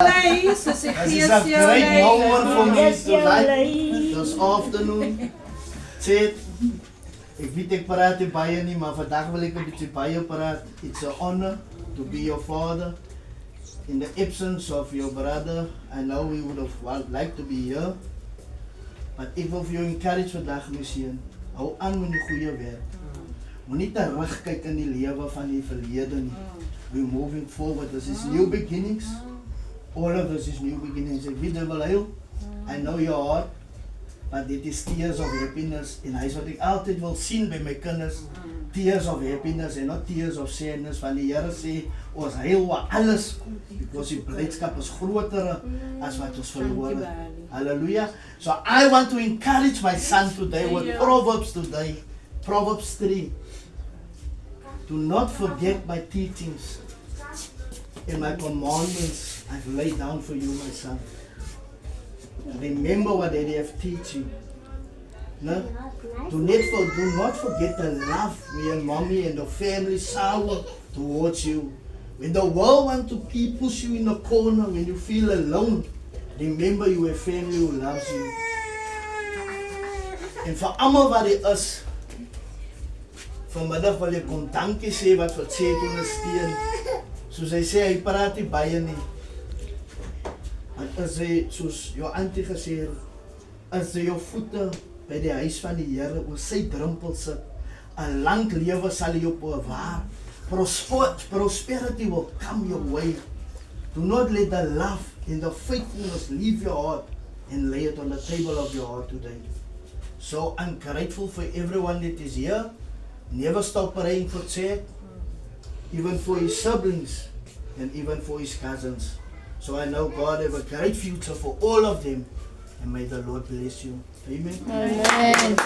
This is a great moment for me tonight, this afternoon. Sê, ek weet ek praat nie baie nie, maar vandag wil ek 'n bietjie baie praat. It's an honor to be your father. In the absence of your brother, I know we would have liked to be here. But ek wil vir jou encourage vandag, my seun. Hou aan met die goeie werk. Moenie terugkyk in die lewe van die verlede nie. We're moving forward. This is new beginnings. All of this is new beginnings. Ek weet jy wil huil. I know your heart. But dit is tears of happiness. En hy is wat ek altyd wil sien by my kinders. Tears of happiness and not tears of sadness. Want die Here sê, ons huil oor alles. Because die blydskap is groter as wat ons verloor het. Hallelujah. So I want to encourage my son today with Proverbs today. Proverbs 3. Do not forget my teachings and my commandments I've laid down for you, my son. Remember what they have taught you. No? Do not forget the love me and mommy and the family shower towards you. When the world wants to push you in the corner, when you feel alone, remember you have family who loves you. En vir almal wat dit is, vanmiddag wil ek kom dankie sê wat vir sê het ondersteun. Soos hy sê, hy praat nie baie nie. As hy, soos jou auntie gesê het, as jy jou voete by die huis van die Here oor sy drempel sit, 'n lang lewe sal jy op bewaar. Prosperity will come your way. Do not let the love and the faithfulness leave your heart and lay it on the table of your heart today. So I'm grateful for everyone that is here. Never stop praying for Chad, even for his siblings and even for his cousins. So I know God have a great future for all of them, and may the Lord bless you. Amen. Amen.